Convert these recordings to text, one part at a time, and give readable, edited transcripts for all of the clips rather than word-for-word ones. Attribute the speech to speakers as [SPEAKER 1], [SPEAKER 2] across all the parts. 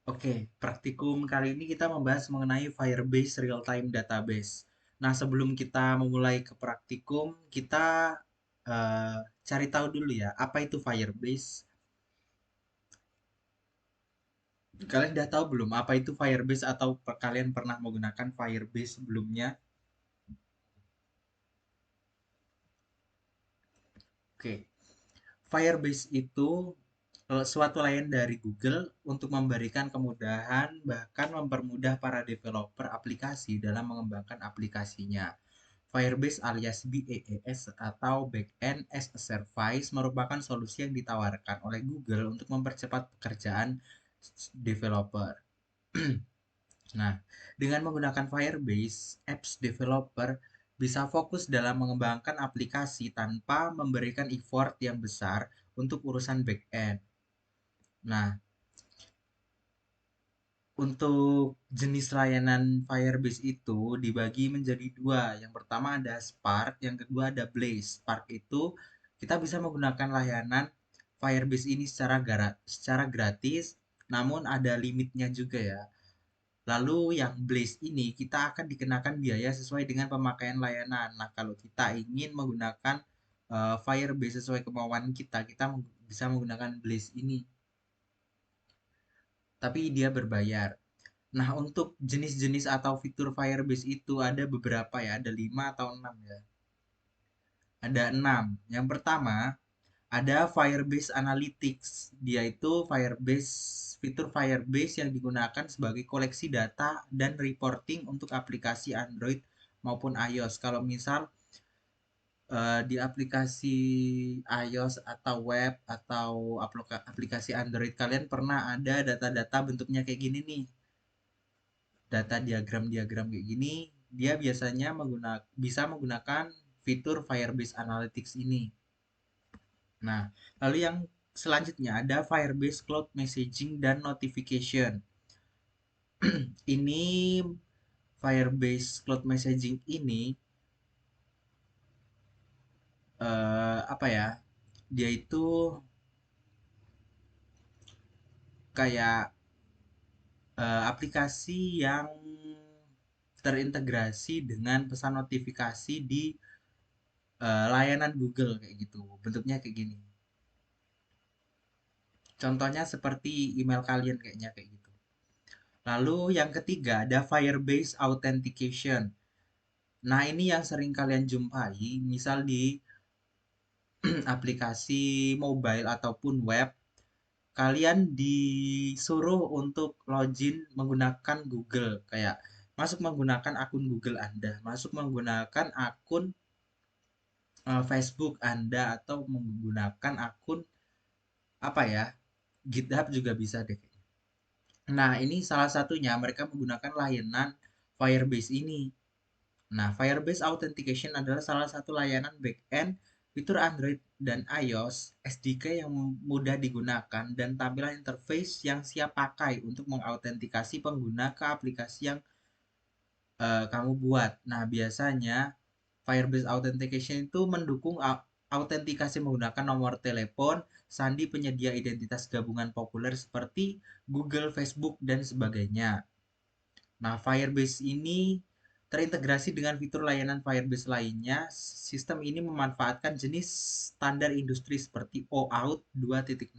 [SPEAKER 1] Oke, praktikum kali ini kita membahas mengenai Firebase Real-Time Database. Nah, sebelum kita memulai ke praktikum, kita eh, cari tahu dulu ya, apa itu Firebase? Kalian udah tahu belum apa itu Firebase atau kalian pernah menggunakan Firebase sebelumnya? Oke, Firebase itu suatu layanan dari Google untuk memberikan kemudahan bahkan mempermudah para developer aplikasi dalam mengembangkan aplikasinya. Firebase alias BaaS atau Backend as a Service merupakan solusi yang ditawarkan oleh Google untuk mempercepat pekerjaan developer. Nah, dengan menggunakan Firebase, apps developer bisa fokus dalam mengembangkan aplikasi tanpa memberikan effort yang besar untuk urusan backend. Nah, untuk jenis layanan Firebase itu dibagi menjadi dua. Yang pertama ada Spark, yang kedua ada Blaze. Spark itu kita bisa menggunakan layanan Firebase ini secara gratis, namun ada limitnya juga ya. Lalu yang Blaze ini kita akan dikenakan biaya sesuai dengan pemakaian layanan. Nah, kalau kita ingin menggunakan Firebase sesuai kemauan kita, kita bisa menggunakan Blaze ini, tapi dia berbayar. Nah, untuk jenis-jenis atau fitur Firebase itu ada beberapa ya, ada 5 atau 6 ya. Ada 6. Yang pertama, ada Firebase Analytics. Dia itu fitur Firebase yang digunakan sebagai koleksi data dan reporting untuk aplikasi Android maupun iOS. Kalau misal di aplikasi iOS atau web atau aplikasi Android kalian pernah ada data-data bentuknya kayak gini nih, data diagram-diagram kayak gini, dia biasanya bisa menggunakan fitur Firebase Analytics ini. Nah, lalu yang selanjutnya ada Firebase Cloud Messaging dan Notification. Ini Firebase Cloud Messaging ini apa ya? Dia itu kayak aplikasi yang terintegrasi dengan pesan notifikasi di layanan Google kayak gitu. Bentuknya kayak gini. Contohnya seperti email kalian kayaknya kayak gitu. Lalu yang ketiga ada Firebase Authentication. Nah, ini yang sering kalian jumpai, misal di aplikasi mobile ataupun web, kalian disuruh untuk login menggunakan Google, kayak masuk menggunakan akun Google Anda, masuk menggunakan akun Facebook Anda atau menggunakan akun apa ya? GitHub juga bisa deh. Nah, ini salah satunya mereka menggunakan layanan Firebase ini. Nah, Firebase Authentication adalah salah satu layanan backend fitur Android dan iOS SDK yang mudah digunakan dan tampilan interface yang siap pakai untuk mengautentikasi pengguna ke aplikasi yang kamu buat. Nah, biasanya Firebase Authentication itu mendukung autentikasi menggunakan nomor telepon, sandi penyedia identitas gabungan populer seperti Google, Facebook, dan sebagainya. Nah, Firebase ini terintegrasi dengan fitur layanan Firebase lainnya. Sistem ini memanfaatkan jenis standar industri seperti OAuth 2.0.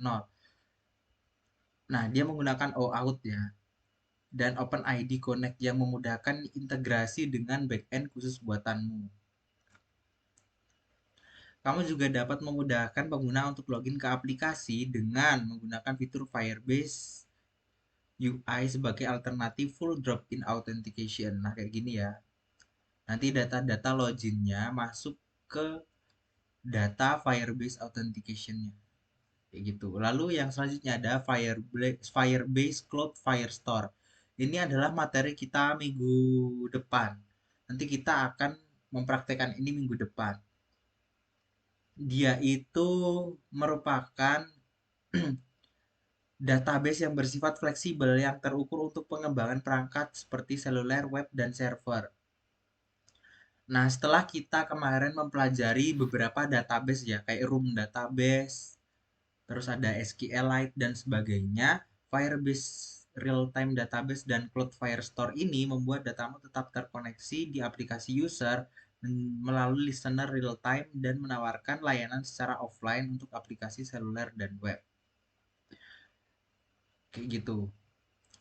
[SPEAKER 1] Nah, dia menggunakan OAuth ya, dan OpenID Connect yang memudahkan integrasi dengan backend khusus buatanmu. Kamu juga dapat memudahkan pengguna untuk login ke aplikasi dengan menggunakan fitur Firebase UI sebagai alternatif full drop-in authentication. Nah, kayak gini ya. Nanti data-data loginnya masuk ke data Firebase Authentication-nya. Kayak gitu. Lalu yang selanjutnya ada Firebase Cloud Firestore. Ini adalah materi kita minggu depan. Nanti kita akan mempraktekkan ini minggu depan. Dia itu merupakan database yang bersifat fleksibel yang terukur untuk pengembangan perangkat seperti seluler, web, dan server. Nah, setelah kita kemarin mempelajari beberapa database ya, kayak Room Database, terus ada SQLite dan sebagainya, Firebase real-time database dan Cloud Firestore ini membuat datamu tetap terkoneksi di aplikasi user melalui listener real-time dan menawarkan layanan secara offline untuk aplikasi seluler dan web. Kayak gitu.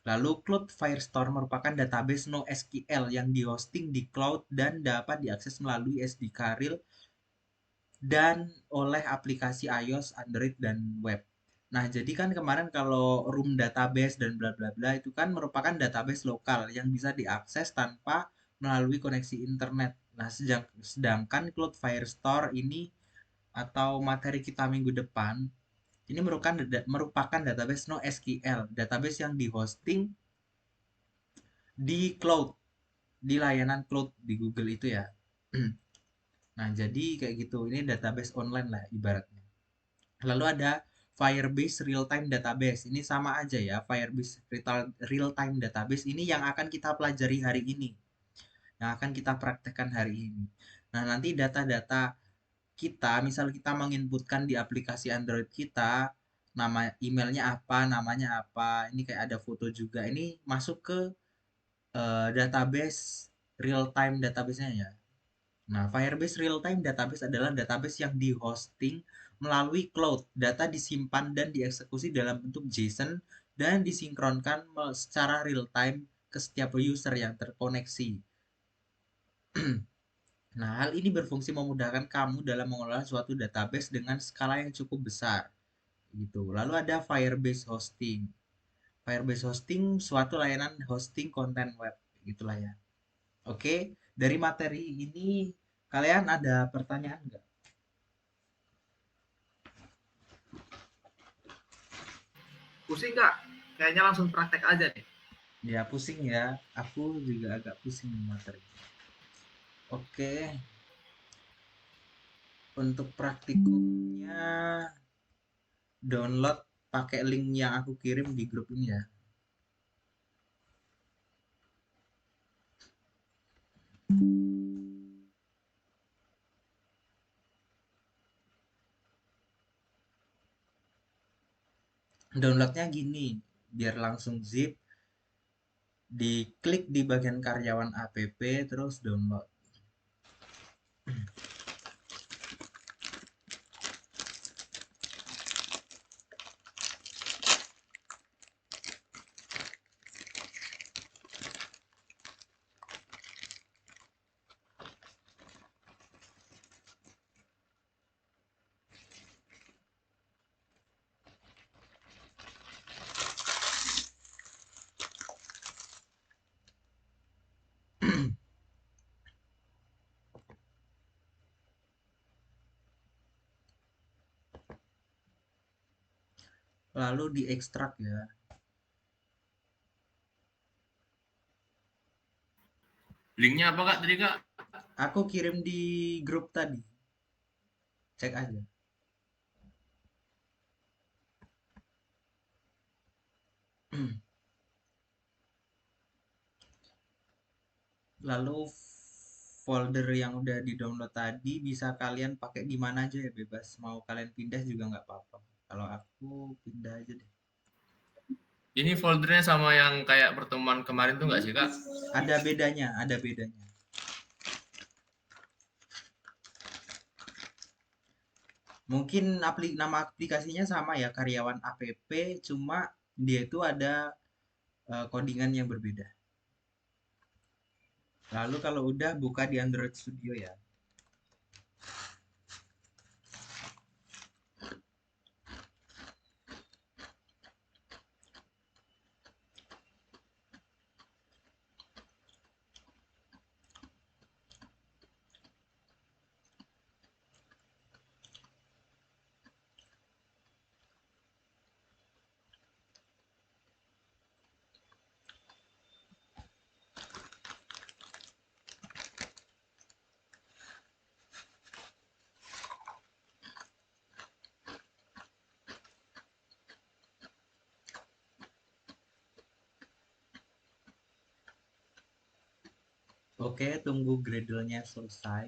[SPEAKER 1] Lalu Cloud Firestore merupakan database NoSQL yang dihosting di cloud dan dapat diakses melalui SDK real dan oleh aplikasi iOS, Android, dan web. Nah, jadi kan kemarin kalau room database dan bla bla bla itu kan merupakan database lokal yang bisa diakses tanpa melalui koneksi internet. Nah, sedangkan Cloud Firestore ini atau materi kita minggu depan ini merupakan database NoSQL, database yang dihosting di cloud, di layanan cloud di Google itu ya. Nah, jadi kayak gitu. Ini database online lah ibaratnya. Lalu ada Firebase Real-Time Database. Ini sama aja ya. Firebase Real-Time Database ini yang akan kita pelajari hari ini. Yang akan kita praktekkan hari ini. Nah, nanti data-data kita, misal kita menginputkan di aplikasi Android kita, nama emailnya apa, namanya apa, ini kayak ada foto juga. Ini masuk ke database real-time database-nya ya. Nah, Firebase Real-Time Database adalah database yang di-hosting melalui cloud. Data disimpan dan dieksekusi dalam bentuk JSON dan disinkronkan secara real-time ke setiap user yang terkoneksi. Nah, hal ini berfungsi memudahkan kamu dalam mengelola suatu database dengan skala yang cukup besar. Gitu. Lalu ada Firebase Hosting. Firebase Hosting suatu layanan hosting konten web. Gitulah ya. Oke, dari materi ini kalian ada pertanyaan nggak?
[SPEAKER 2] Pusing nggak? Kayaknya langsung praktek aja nih.
[SPEAKER 1] Ya pusing ya, aku juga agak pusing materi. Oke, untuk praktikumnya download pakai link yang aku kirim di grup ini ya. Downloadnya gini, biar langsung zip, diklik di bagian karyawan app, terus download. Lalu diekstrak ya.
[SPEAKER 2] Linknya apa kak tadi kak?
[SPEAKER 1] Aku kirim di grup tadi. Cek aja. Lalu folder yang udah di-download tadi bisa kalian pakai di mana aja ya, bebas. Mau kalian pindah juga nggak apa-apa. Kalau aku pindah aja deh.
[SPEAKER 2] Ini foldernya sama yang kayak pertemuan kemarin tuh nggak sih kak?
[SPEAKER 1] Ada bedanya, ada bedanya. Mungkin nama aplikasinya sama ya, karyawan app, cuma dia itu ada codingan yang berbeda. Lalu kalau udah buka di Android Studio ya. Oke, tunggu Gradle-nya selesai.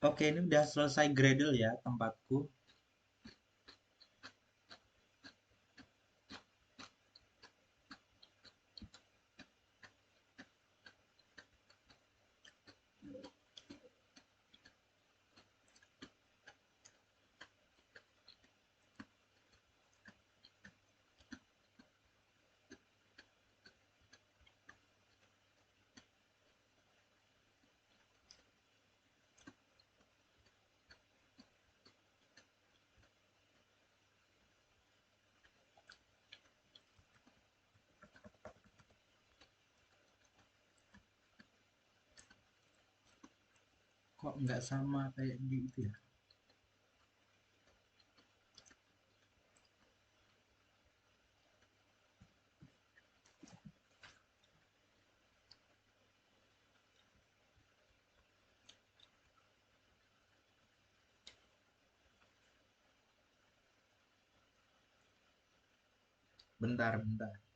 [SPEAKER 1] Oke, ini udah selesai Gradle ya tempatku. Kok nggak sama kayak di itu ya? Bentar, bentar.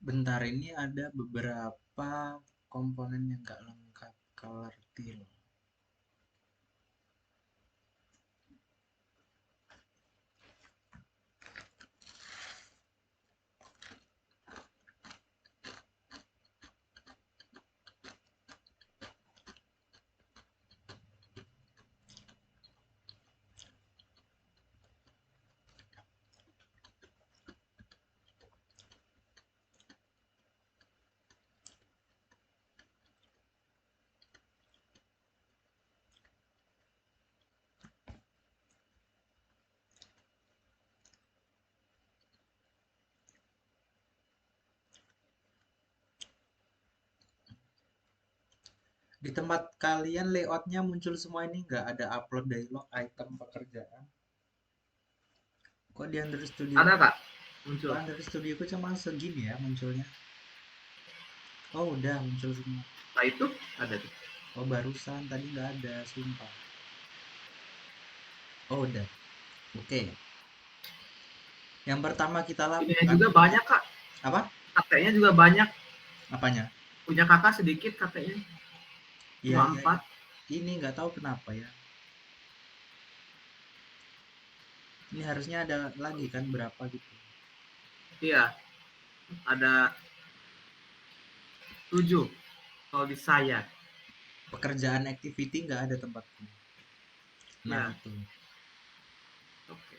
[SPEAKER 1] Bentar, ini ada beberapa komponen yang nggak lengkap. Color till. Di tempat kalian layoutnya muncul semua ini nggak ada upload dialog item pekerjaan. Kok di Android Studio?
[SPEAKER 3] Ada Kak,
[SPEAKER 1] Kok
[SPEAKER 3] muncul.
[SPEAKER 1] Android Studio ku cuma segini ya munculnya? Oh udah muncul semua.
[SPEAKER 3] Nah itu ada tuh.
[SPEAKER 1] Oh barusan tadi nggak ada, sumpah. Oh udah. Oke. Yang pertama kita
[SPEAKER 3] Ininya
[SPEAKER 1] lakukan
[SPEAKER 3] juga banyak Kak,
[SPEAKER 1] apa?
[SPEAKER 3] KT-nya juga banyak.
[SPEAKER 1] Apanya?
[SPEAKER 3] Punya kakak sedikit KT-nya,
[SPEAKER 1] Iya
[SPEAKER 3] cuma
[SPEAKER 1] iya.
[SPEAKER 3] 4.
[SPEAKER 1] Ini nggak tahu kenapa ya. Ini harusnya ada lagi kan berapa gitu.
[SPEAKER 3] Iya, ada 7 kalau di saya.
[SPEAKER 1] Pekerjaan activity nggak ada tempatku. Nah
[SPEAKER 3] Ya,
[SPEAKER 1] itu.
[SPEAKER 3] oke.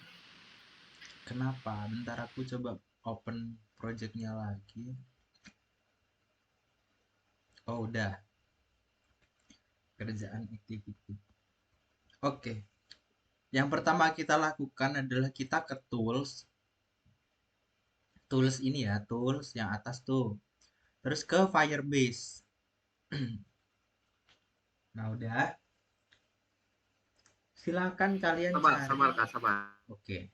[SPEAKER 1] Kenapa? Bentar aku coba open projectnya lagi. Oh udah. Kerjaan activity. Oke. Yang pertama kita lakukan adalah kita ke tools. Tools ini ya, tools yang atas tuh. Terus ke Firebase. Nah udah. Silakan kalian
[SPEAKER 3] Sabar,
[SPEAKER 1] cari.
[SPEAKER 3] sabar Kak, sabar.
[SPEAKER 1] Oke.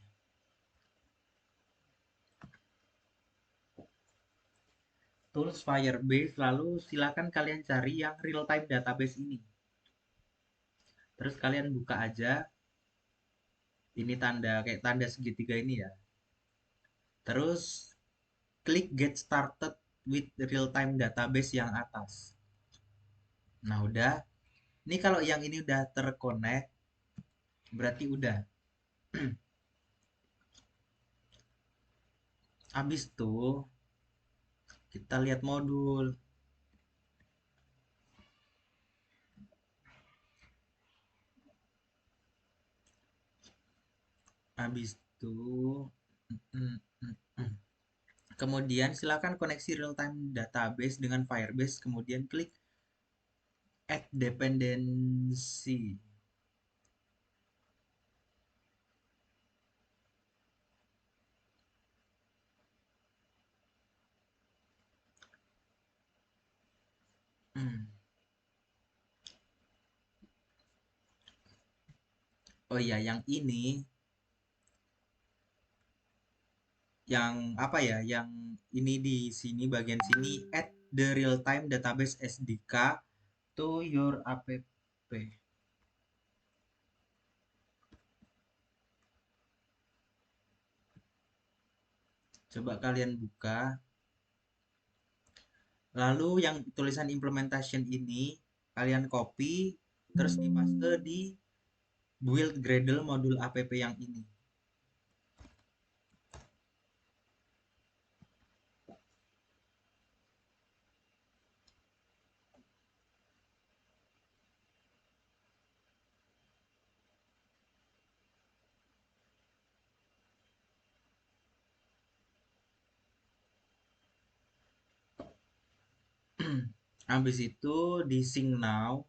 [SPEAKER 1] Tools Firebase, lalu silakan kalian cari yang real time database ini. Terus kalian buka aja, ini tanda kayak tanda segitiga ini ya. Terus klik get started with real time database yang atas. Nah udah, ini kalau yang ini udah terconnect, berarti udah. Habis tuh kita lihat modul. Habis itu kemudian silakan koneksi real time database dengan Firebase, kemudian klik add dependency. Oh iya, yang ini, yang apa ya? Yang ini di sini bagian sini add the real time database SDK to your app. Coba kalian buka. Lalu yang tulisan implementation ini kalian copy terus dipaste di build Gradle modul app yang ini. Habis itu di sync now.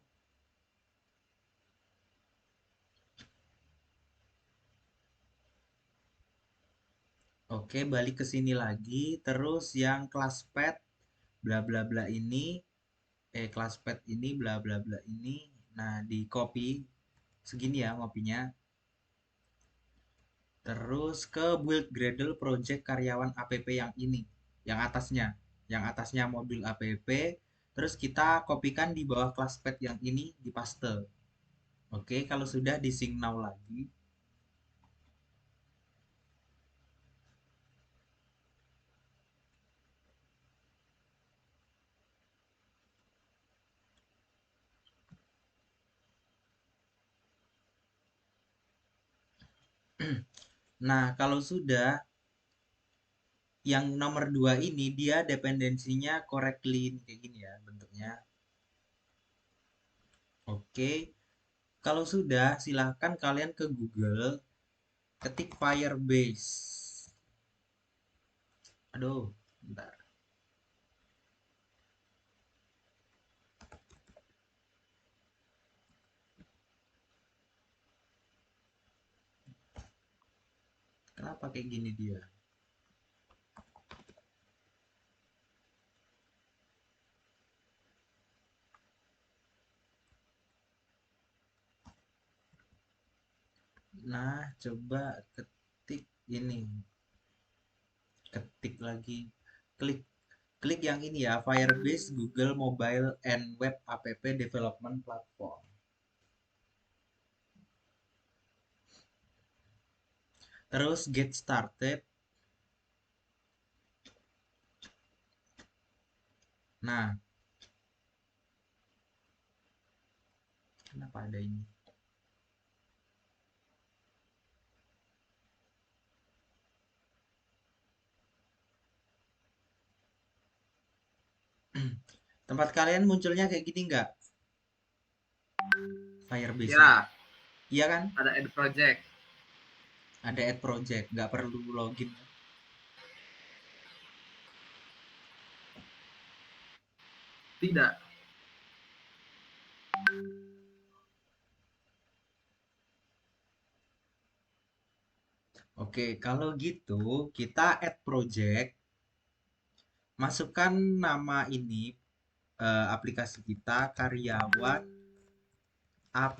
[SPEAKER 1] Oke, balik ke sini lagi. Terus yang class pet bla bla bla ini, class pet ini bla bla bla ini. Nah, di copy segini ya ngopinya. Terus ke build Gradle project karyawan app yang ini, yang atasnya, modul app. Terus kita kopikan di bawah class pet yang ini di paste. Oke, kalau sudah di sync now lagi. Nah, kalau sudah, yang nomor 2 ini dia dependensinya correctly kayak gini ya bentuknya. Oke, kalau sudah silahkan kalian ke Google, ketik Firebase. Aduh, bentar. Kenapa kayak gini dia? Nah, coba ketik ini. Ketik lagi. Klik klik yang ini ya, Firebase Google Mobile and Web App Development Platform. Terus get started. Nah, kenapa ada ini? Tempat kalian munculnya kayak gini nggak? Firebase.
[SPEAKER 3] Ya,
[SPEAKER 1] Iya kan?
[SPEAKER 3] ada add project.
[SPEAKER 1] Ada add project, nggak perlu login.
[SPEAKER 3] Tidak.
[SPEAKER 1] Oke, kalau gitu kita add project, masukkan nama ini, aplikasi kita karyawan app.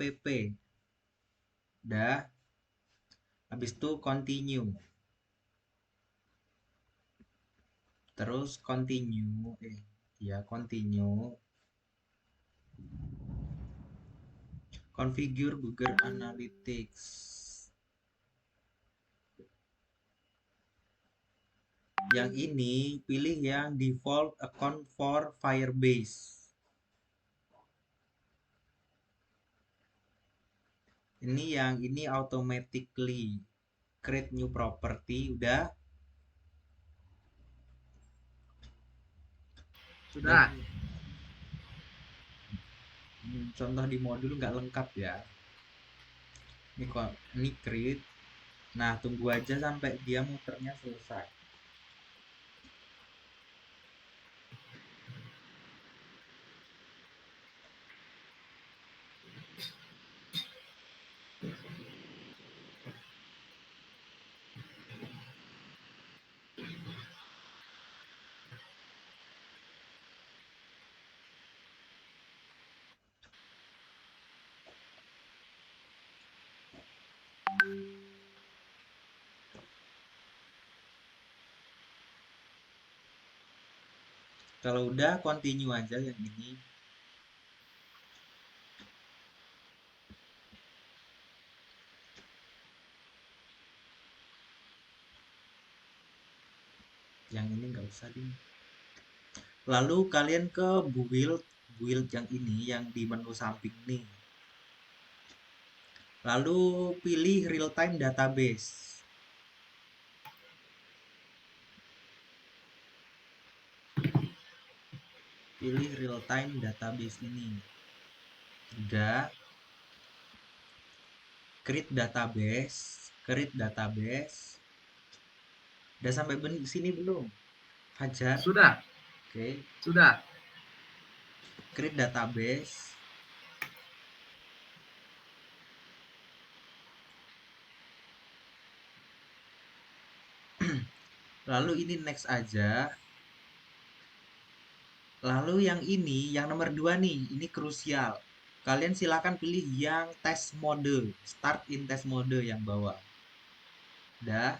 [SPEAKER 1] Dah, habis itu continue. Terus continue, ya continue. Configure Google Analytics. Yang ini pilih yang default account for Firebase. Ini yang ini automatically create new property udah.
[SPEAKER 3] Sudah.
[SPEAKER 1] Contoh di modul nggak lengkap ya. Ini kok ini create. Nah, tunggu aja sampai dia muternya selesai. Kalau udah continue aja yang ini. Yang ini nggak usah deh. Lalu kalian ke build yang ini yang di menu samping nih. Lalu pilih real time database. Pilih real time database ini. Udah. Create database. Udah sampai sini belum? Hajar.
[SPEAKER 3] Sudah.
[SPEAKER 1] Oke.
[SPEAKER 3] Sudah.
[SPEAKER 1] Create database. Lalu ini next aja. Lalu yang ini, yang nomor 2 nih, ini krusial. Kalian silakan pilih yang test mode, start in test mode yang bawah. Dah.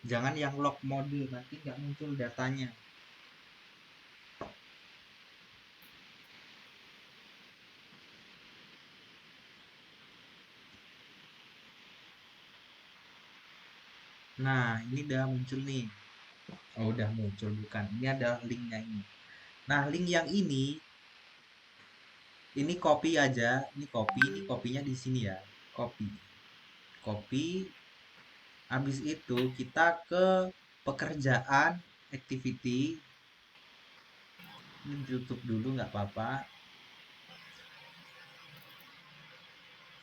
[SPEAKER 1] Jangan yang log mode, nanti nggak muncul datanya. Nah, ini udah muncul nih. Oh, udah muncul bukan. Ini ada linknya ini. Nah, link yang ini copy aja. Ini kopinya di sini ya. Copy. Habis itu kita ke pekerjaan, activity. Ini tutup dulu nggak apa-apa.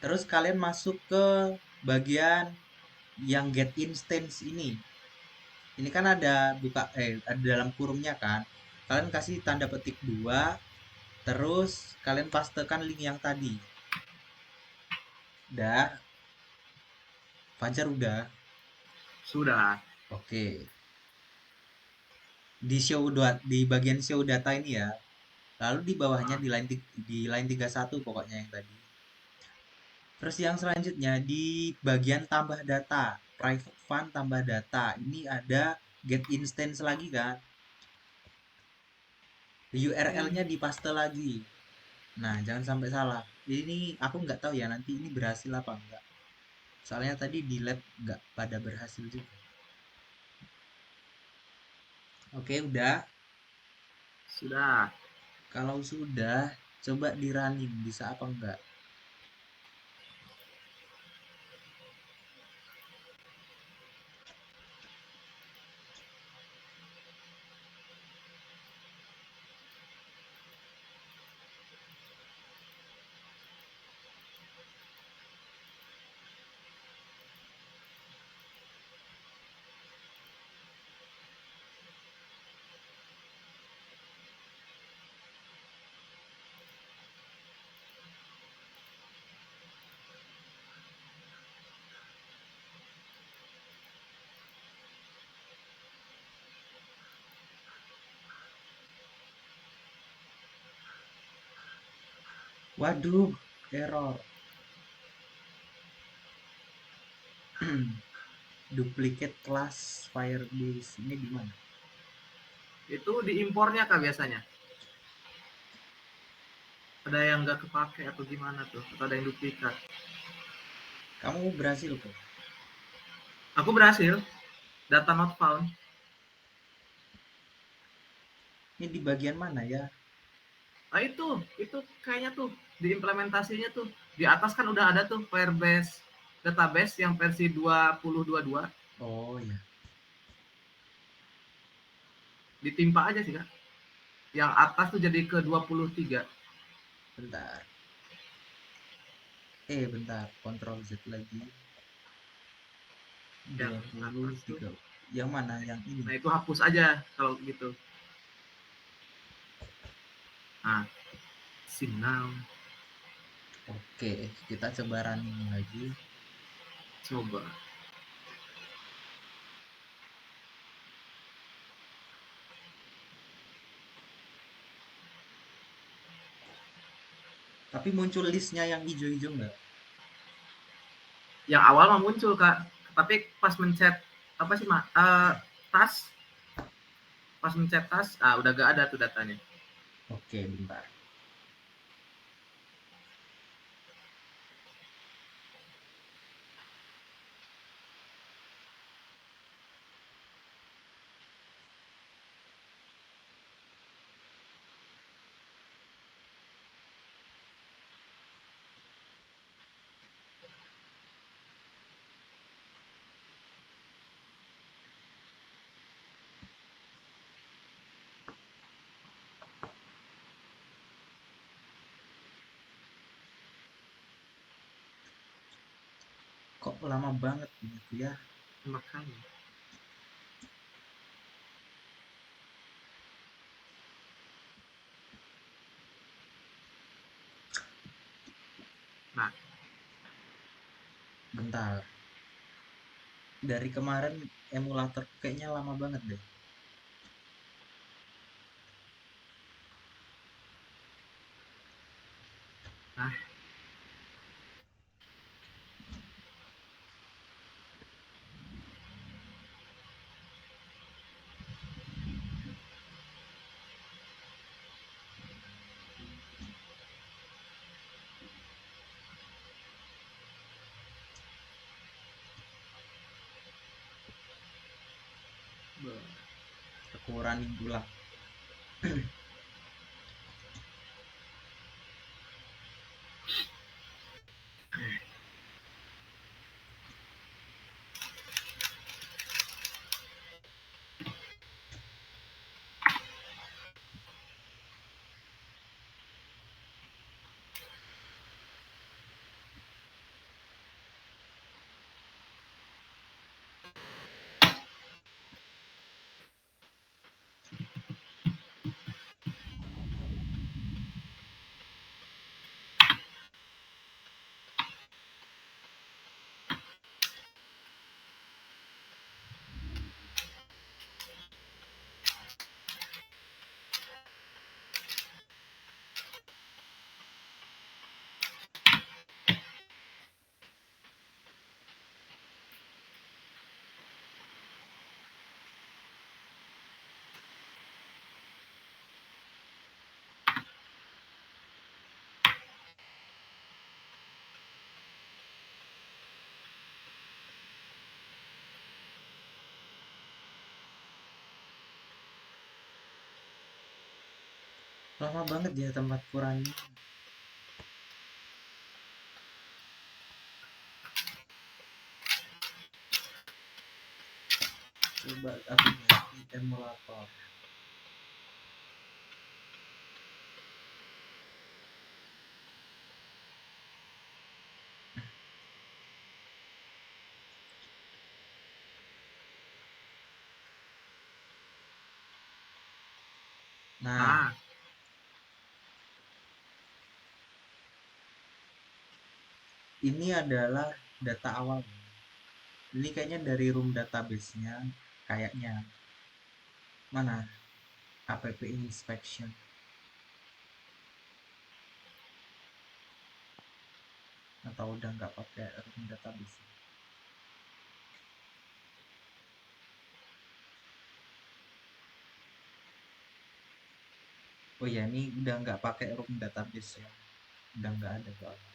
[SPEAKER 1] Terus kalian masuk ke bagian yang get instance ini. Ini kan ada ada dalam kurungnya kan. Kalian kasih tanda petik 2, terus kalian pastekan link yang tadi. Udah. Fajar udah.
[SPEAKER 3] Sudah.
[SPEAKER 1] Oke. Di bagian show data ini ya. Lalu di bawahnya di line 31 pokoknya yang tadi. Terus yang selanjutnya di bagian tambah data, private fund tambah data. Ini ada get instance lagi kan. URL-nya dipaste lagi. Nah, jangan sampai salah. Ini aku nggak tahu ya nanti ini berhasil apa enggak. Soalnya tadi di lab nggak pada berhasil juga. Oke, udah.
[SPEAKER 3] Sudah.
[SPEAKER 1] Kalau sudah, coba di running bisa apa enggak. Waduh, error. Duplicate class Firebase ini di mana?
[SPEAKER 3] Itu diimpornya kah biasanya? Ada yang nggak kepake atau gimana tuh? Atau ada yang duplikat?
[SPEAKER 1] Kamu berhasil kok.
[SPEAKER 3] Aku berhasil. Data not found.
[SPEAKER 1] Ini di bagian mana ya?
[SPEAKER 3] Nah itu kayaknya tuh di implementasinya tuh di atas kan udah ada tuh Firebase database yang versi 2022.
[SPEAKER 1] Oh ya.
[SPEAKER 3] Ditimpa aja sih kak. Yang atas tuh jadi ke 23.
[SPEAKER 1] Bentar. Bentar. Ctrl Z lagi.
[SPEAKER 3] Yang
[SPEAKER 1] 23. Yang mana? Yang ini.
[SPEAKER 3] Nah itu hapus aja kalau gitu. Nah, sim now.
[SPEAKER 1] Oke, kita coba running lagi.
[SPEAKER 3] Coba.
[SPEAKER 1] Tapi muncul listnya yang hijau-hijau nggak?
[SPEAKER 3] Yang awal mah muncul kak, tapi pas mencet apa sih mak? Tas pas mencet tas, udah gak ada tuh datanya.
[SPEAKER 1] Oke, bentar. Kok lama banget gitu ya?
[SPEAKER 3] Makanya. Nah,
[SPEAKER 1] Bentar. Dari kemarin emulator kayaknya lama banget deh.
[SPEAKER 3] nah,
[SPEAKER 1] Aku running ulang. Lama banget ya tempatku running. Coba aku ganti emulator. Nah, ini adalah data awal. Ini kayaknya dari room database-nya, kayaknya. Mana? App inspection. Atau udah nggak pakai room database? Oh ya, ini udah nggak pakai room database ya. Udah nggak ada soalnya.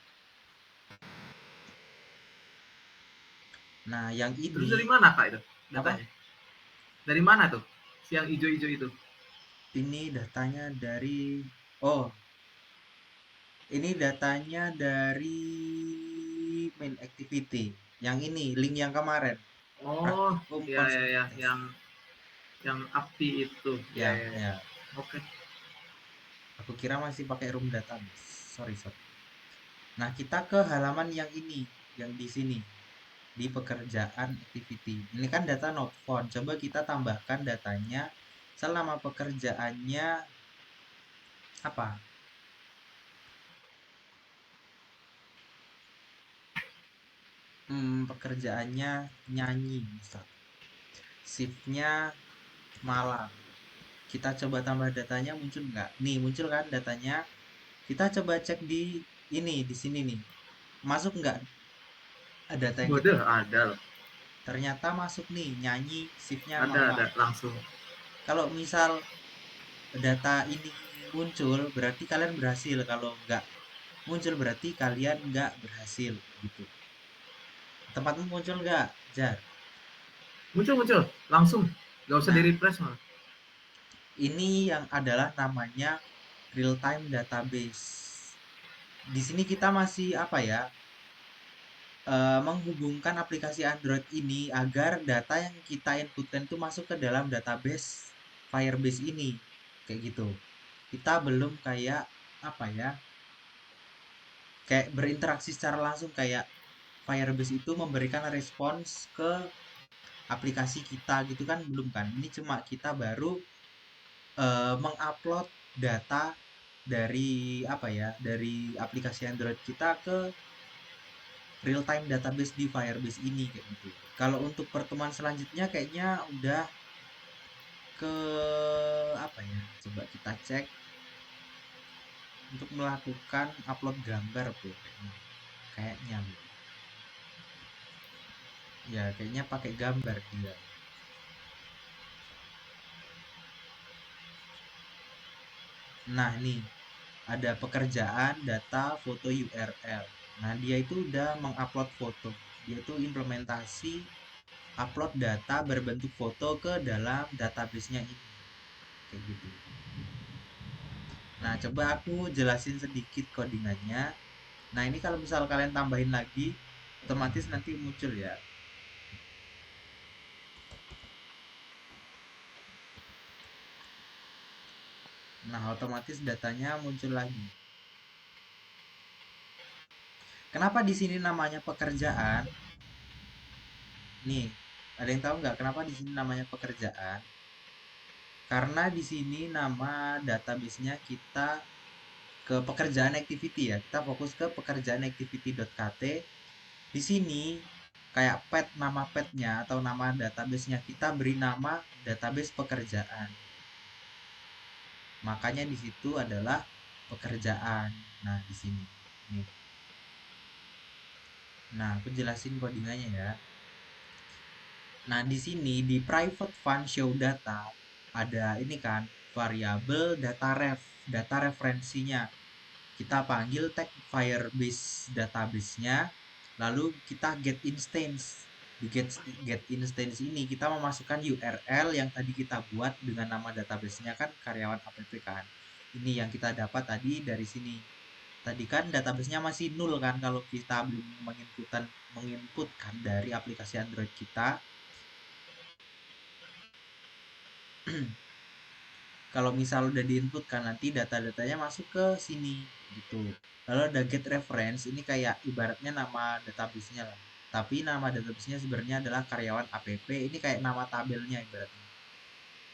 [SPEAKER 1] Nah, yang ini.
[SPEAKER 3] Terus dari mana Kak itu datanya?
[SPEAKER 1] Apa?
[SPEAKER 3] Dari mana tuh? Si yang hijau-hijau itu?
[SPEAKER 1] Ini datanya dari. Oh, ini datanya dari main activity. Yang ini, link yang kemarin.
[SPEAKER 3] Oh,
[SPEAKER 1] Praktikum
[SPEAKER 3] iya ya
[SPEAKER 1] konsep
[SPEAKER 3] ya,
[SPEAKER 1] tes.
[SPEAKER 3] yang api itu. Ya
[SPEAKER 1] Ya,
[SPEAKER 3] ya.
[SPEAKER 1] ya.
[SPEAKER 3] Oke.
[SPEAKER 1] Aku kira masih pakai room database. Sorry, sorry. Nah, kita ke halaman yang ini, yang di sini, di pekerjaan activity. Ini kan data not found. Coba kita tambahkan datanya selama pekerjaannya apa? Pekerjaannya nyanyi, misal. Shiftnya malam. Kita coba tambah datanya, muncul nggak? Nih, muncul kan datanya. Kita coba cek di ini, di sini nih. Masuk nggak data yang kita
[SPEAKER 3] Waduh,
[SPEAKER 1] buat?
[SPEAKER 3] ada.
[SPEAKER 1] Ternyata masuk nih, nyanyi shiftnya
[SPEAKER 3] Ada
[SPEAKER 1] malam.
[SPEAKER 3] langsung.
[SPEAKER 1] Kalau misal data ini muncul berarti kalian berhasil, kalau nggak muncul berarti kalian nggak berhasil gitu. Tempatmu muncul nggak, Jar?
[SPEAKER 3] Muncul langsung, nggak usah di
[SPEAKER 1] Nah,
[SPEAKER 3] refresh malah.
[SPEAKER 1] ini yang adalah namanya real time database. Di sini kita masih apa ya, menghubungkan aplikasi Android ini agar data yang kita inputkan itu masuk ke dalam database Firebase ini, kayak gitu. Kita belum kayak apa ya, kayak berinteraksi secara langsung kayak Firebase itu memberikan respons ke aplikasi kita gitu kan, belum kan. Ini cuma kita baru mengupload data dari apa ya, dari aplikasi Android kita ke real time database di Firebase ini kayak gitu. Kalau untuk pertemuan selanjutnya kayaknya udah ke apa ya? Coba kita cek untuk melakukan upload gambar, Bro, kayaknya. Kayaknya, Bro. Ya, kayaknya pakai gambar dia. Nah, nih ada pekerjaan data foto URL. Nah, dia itu udah mengupload foto. Dia tuh implementasi upload data berbentuk foto ke dalam database-nya ini. Kayak gitu. Nah, coba aku jelasin sedikit codingannya. Nah, ini kalau misal kalian tambahin lagi, otomatis nanti muncul ya. Nah, otomatis datanya muncul lagi. Kenapa di sini namanya pekerjaan? Nih, ada yang tahu nggak kenapa di sini namanya pekerjaan? Karena di sini nama database-nya kita ke pekerjaan activity ya. Kita fokus ke pekerjaan activity.kt. Di sini kayak pet, nama petnya atau nama database-nya kita beri nama database pekerjaan. Makanya di situ adalah pekerjaan. Nah, di sini. Nih. Nah, aku jelasin codingannya ya. Nah, di sini di private fun show data ada ini kan variabel data referensinya. Kita panggil tag Firebase database-nya, lalu kita get instance. Di get instance ini kita memasukkan URL yang tadi kita buat dengan nama database-nya kan karyawan app kan. Ini yang kita dapat tadi dari sini. Tadi kan database-nya masih nul kan kalau kita belum menginputkan dari aplikasi Android kita. Kalau misal udah diinput kan nanti data-datanya masuk ke sini gitu. Lalu ada get reference, ini kayak ibaratnya nama database-nya lah. Tapi nama database-nya sebenarnya adalah karyawan app. Ini kayak nama tabelnya ibaratnya.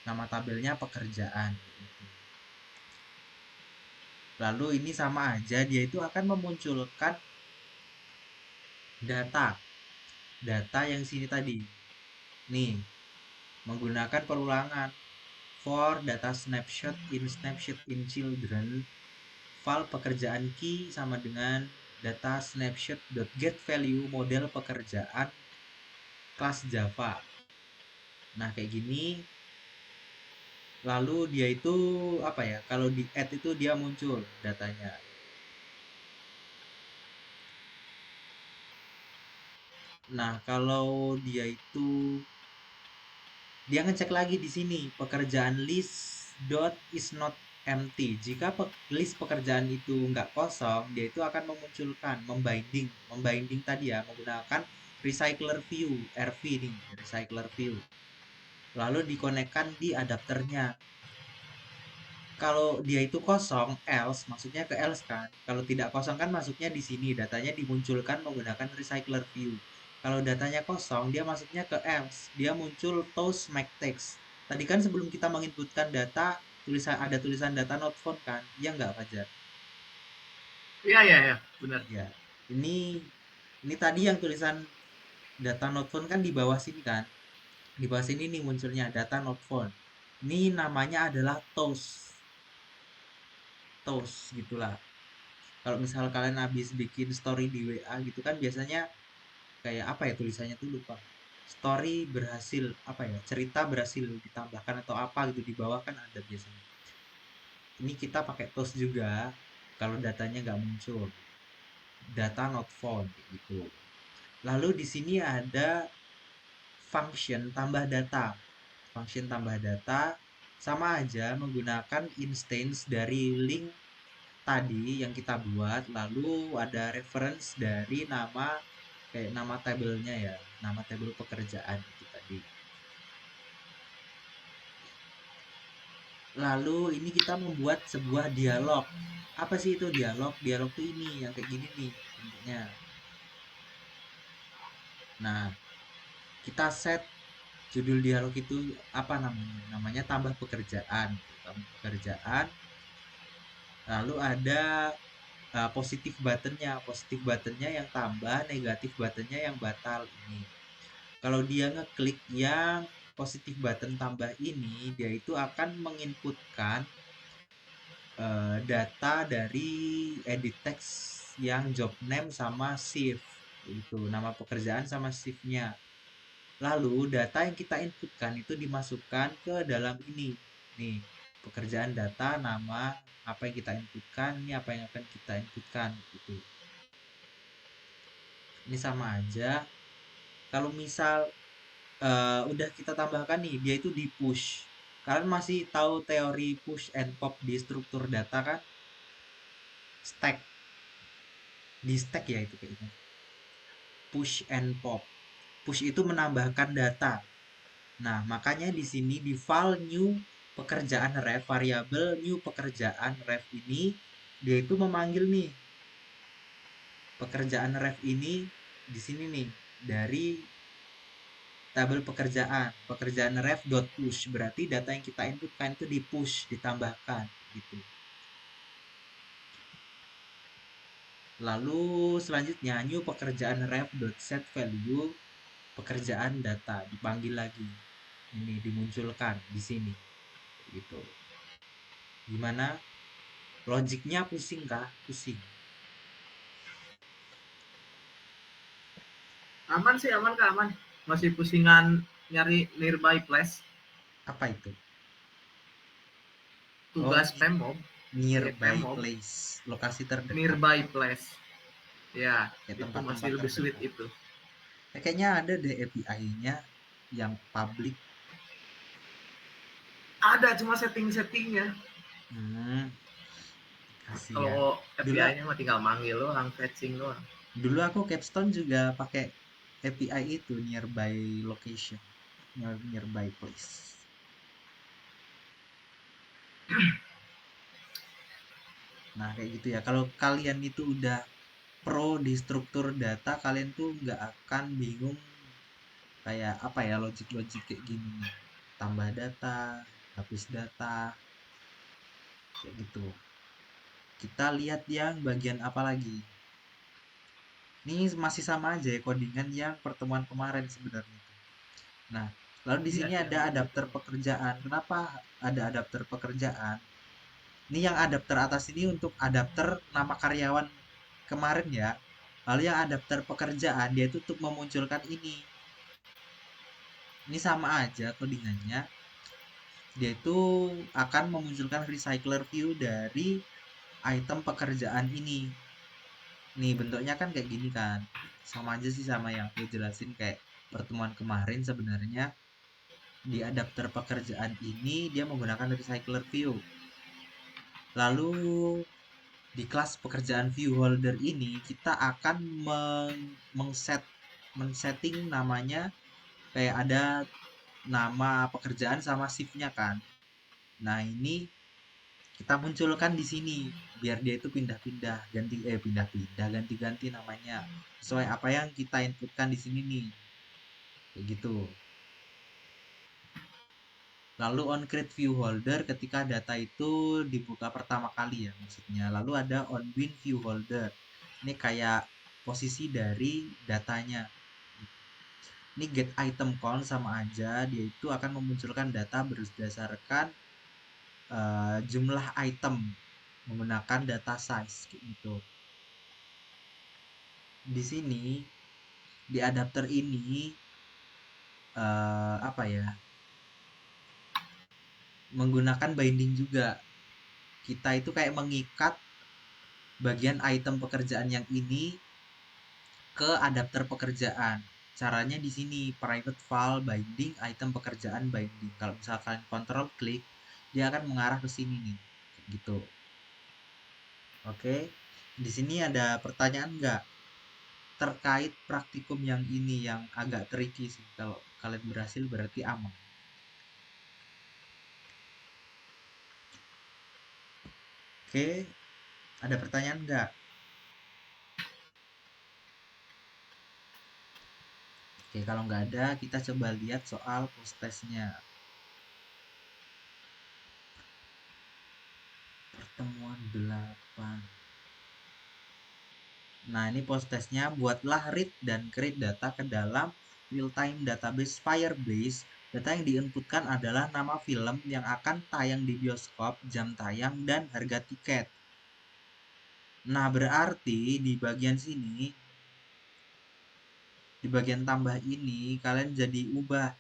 [SPEAKER 1] Nama tabelnya pekerjaan gitu. Lalu ini sama aja, dia itu akan memunculkan data. Data yang sini tadi. Nih, menggunakan perulangan for data snapshot in children. File pekerjaan key sama dengan data snapshot.getValue model pekerjaan kelas Java. Nah, kayak gini. Lalu dia itu apa ya? Kalau di add itu dia muncul datanya. Nah, kalau dia itu dia ngecek lagi di sini pekerjaan list dot is not empty. Jika list pekerjaan itu nggak kosong, dia itu akan memunculkan membinding tadi ya menggunakan recycler view RV nih, recycler view. Lalu dikonekkan di adapternya. Kalau dia itu kosong, else maksudnya ke else kan. Kalau tidak kosong kan masuknya di sini, datanya dimunculkan menggunakan recycler view. Kalau datanya kosong, dia masuknya ke else. Dia muncul toast make text. Tadi kan sebelum kita menginputkan data, ada tulisan data not found kan? Iya nggak, Fajar?
[SPEAKER 3] Iya, benar.
[SPEAKER 1] Ya. Ini tadi yang tulisan data not found kan di bawah sini kan? Di bawah sini nih munculnya data not found. Ini namanya adalah toast. Toast gitulah. Kalau misal kalian habis bikin story di WA gitu kan biasanya kayak apa ya tulisannya tuh lupa. story berhasil apa ya, cerita berhasil ditambahkan atau apa gitu di bawah kan ada biasanya. Ini kita pakai toast juga kalau datanya nggak muncul, data not found kayak gitu. Lalu di sini ada function tambah data. Function tambah data sama aja menggunakan instance dari link tadi yang kita buat, lalu ada reference dari nama, kayak nama tabelnya ya, nama tabel pekerjaan itu tadi. Lalu ini kita membuat sebuah dialog. Apa sih itu dialog? Dialog tuh ini yang kayak gini nih bentuknya. Nah, kita set judul dialog itu apa namanya? Namanya tambah pekerjaan. Tambah pekerjaan. Lalu ada positif buttonnya. Positif buttonnya yang tambah, negatif buttonnya yang batal ini. Kalau dia ngeklik yang positif button tambah ini, dia itu akan menginputkan data dari edit text yang job name sama shift, itu nama pekerjaan sama shiftnya. Lalu data yang kita inputkan itu dimasukkan ke dalam ini nih, pekerjaan data, nama apa yang kita inputkan, ini apa yang akan kita inputkan gitu. Ini sama aja. Kalau misal udah kita tambahkan nih, dia itu di push. Kalian masih tahu teori push and pop di struktur data kan? Stack, di stack ya itu kayaknya. Push and pop. Push itu menambahkan data. Nah, makanya di sini di file new pekerjaan ref, variabel new pekerjaan ref ini dia itu memanggil nih pekerjaan ref ini di sini nih dari tabel pekerjaan ref dot push, berarti data yang kita inputkan itu di push, ditambahkan gitu. Lalu selanjutnya new pekerjaan ref dot set value pekerjaan data dipanggil lagi, ini dimunculkan di sini gitu. Gimana logiknya, pusing kah? Pusing.
[SPEAKER 3] Aman sih, aman Kak, aman. Masih pusingan nyari nearby place,
[SPEAKER 1] Apa itu? Oh,
[SPEAKER 3] tugas PEMOB.
[SPEAKER 1] nearby
[SPEAKER 3] PEMOB,
[SPEAKER 1] place, lokasi terdekat.
[SPEAKER 3] nearby place. Ya,
[SPEAKER 1] Kayak
[SPEAKER 3] itu
[SPEAKER 1] tempat-tempat
[SPEAKER 3] masih lebih sulit
[SPEAKER 1] terdekat.
[SPEAKER 3] itu.
[SPEAKER 1] Kayaknya ada deh API-nya yang public.
[SPEAKER 3] Ada cuma setting-settingnya.
[SPEAKER 1] Kasihan.
[SPEAKER 3] Kalau
[SPEAKER 1] Dulu
[SPEAKER 3] API-nya mah tinggal manggil doang, fetching doang.
[SPEAKER 1] dulu aku Capstone juga pakai API itu, nearby location, nearby place. Nah, kayak gitu ya. Kalau kalian itu udah pro di struktur data, kalian tuh nggak akan bingung kayak apa ya, logik-logik kayak gini nih. Tambah data, hapus data, kayak gitu. Kita lihat yang bagian apa lagi. Ini masih sama aja ya codingan yang pertemuan kemarin sebenarnya. Nah, lalu di
[SPEAKER 3] Iya,
[SPEAKER 1] sini
[SPEAKER 3] iya,
[SPEAKER 1] ada
[SPEAKER 3] gitu.
[SPEAKER 1] adapter pekerjaan. Kenapa ada adapter pekerjaan? Ini yang adapter atas ini untuk adapter nama karyawan kemarin ya. Lalu yang adapter pekerjaan dia itu untuk memunculkan ini. Ini sama aja codingannya. Dia itu akan memunculkan recycler view dari item pekerjaan ini. Nih bentuknya kan kayak gini kan. Sama aja sih sama yang aku jelasin kayak pertemuan kemarin sebenarnya. Di adapter pekerjaan ini dia menggunakan recycler view. Lalu di kelas pekerjaan view holder ini kita akan men-setting namanya, kayak ada nama pekerjaan sama shift-nya kan. Nah, ini kita munculkan di sini biar dia itu pindah-pindah, ganti-ganti namanya sesuai apa yang kita inputkan di sini nih. Kayak gitu. Lalu on create view holder ketika data itu dibuka pertama kali ya maksudnya. Lalu ada on bin view holder. Ini kayak posisi dari datanya. Ini get item count sama aja, dia itu akan memunculkan data berdasarkan jumlah item menggunakan data size kayak gitu. Di sini di adapter ini apa ya, menggunakan binding juga. Kita itu kayak mengikat bagian item pekerjaan yang ini ke adapter pekerjaan. Caranya di sini private file binding item pekerjaan binding. Kalau misalkan control klik, dia akan mengarah ke sini nih, gitu. Oke, di sini ada pertanyaan nggak terkait praktikum yang ini yang agak tricky sih. Kalau kalian berhasil berarti aman. Oke, ada pertanyaan nggak? Oke, kalau nggak ada, kita coba lihat soal post testnya. Pertemuan 8. Nah, ini post testnya, buatlah read dan create data ke dalam real-time database Firebase. Data yang diinputkan adalah nama film yang akan tayang di bioskop, jam tayang, dan harga tiket. Nah, berarti di bagian sini, di bagian tambah ini, kalian jadi ubah.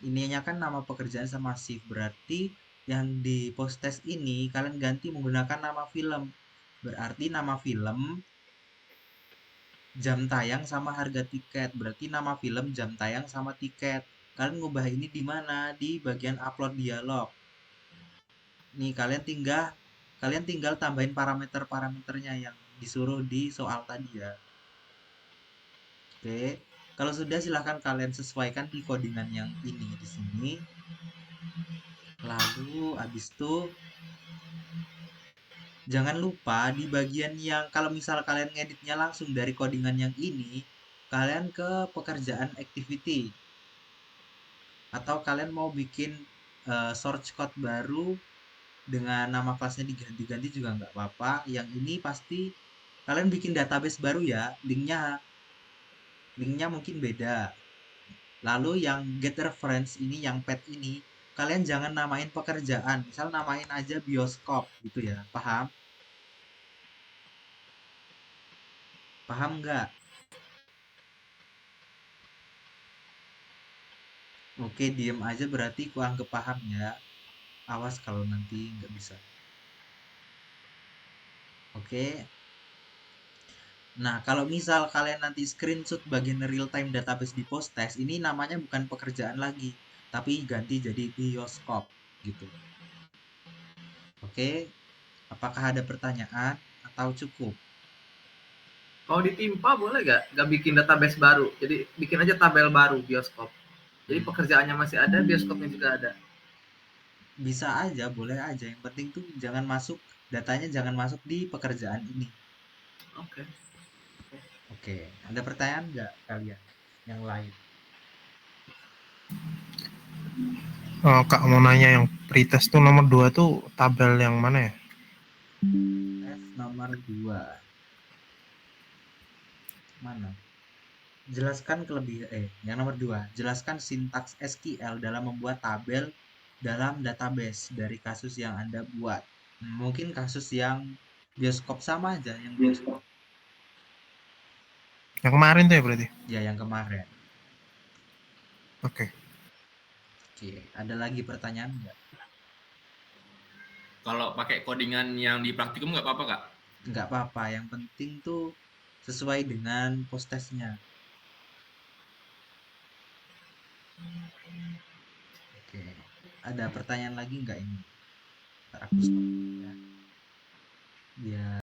[SPEAKER 1] Ininya kan nama pekerjaan sama shift. Berarti yang di post test ini, kalian ganti menggunakan nama film. Berarti nama film jam tayang sama harga tiket. Berarti nama film jam tayang sama tiket. Kalian ngubah ini di mana? Di bagian upload dialog. Nih kalian tinggal tambahin parameter-parameternya yang disuruh di soal tadi ya. Oke. Kalau sudah silahkan kalian sesuaikan di codingan yang ini di sini. Lalu habis itu jangan lupa di bagian yang kalau misal kalian ngeditnya langsung dari codingan yang ini, kalian ke pekerjaan activity. Atau kalian mau bikin source code baru dengan nama kelasnya diganti-ganti juga nggak apa-apa. Yang ini pasti kalian bikin database baru ya, linknya mungkin beda. Lalu yang get reference ini, yang pet ini, kalian jangan namain pekerjaan, misal namain aja bioskop gitu ya, paham? Paham nggak? Oke, diem aja berarti ku anggap paham ya. Awas kalau nanti nggak bisa. Oke. Nah, kalau misal kalian nanti screenshot bagian real time database di post test, ini namanya bukan pekerjaan lagi, tapi ganti jadi bioskop gitu. Oke, apakah ada pertanyaan atau cukup?
[SPEAKER 3] Kalau ditimpa boleh nggak bikin database baru? Jadi bikin aja tabel baru bioskop. Jadi pekerjaannya masih ada, bioskopnya juga ada.
[SPEAKER 1] Bisa aja, boleh aja. Yang penting tuh jangan masuk, datanya jangan masuk di pekerjaan ini.
[SPEAKER 3] Oke.
[SPEAKER 1] Oke, ada pertanyaan nggak kalian yang lain?
[SPEAKER 4] Kak mau nanya yang pretest tuh nomor 2 tuh tabel yang mana ya?
[SPEAKER 1] Tes nomor 2. Mana? Jelaskan yang nomor 2. Jelaskan sintaks SQL dalam membuat tabel dalam database dari kasus yang Anda buat. Mungkin kasus yang bioskop sama aja, yang bioskop.
[SPEAKER 4] Yang kemarin tuh ya berarti?
[SPEAKER 1] Ya, yang kemarin.
[SPEAKER 4] Oke.
[SPEAKER 1] Oke, ada lagi pertanyaan nggak?
[SPEAKER 2] Kalau pakai codingan yang di praktikum nggak apa-apa, Kak?
[SPEAKER 1] Nggak apa-apa, yang penting tuh sesuai dengan post testnya. Oke, ada pertanyaan lagi nggak ini? Ntar aku stop dulu ya. Biar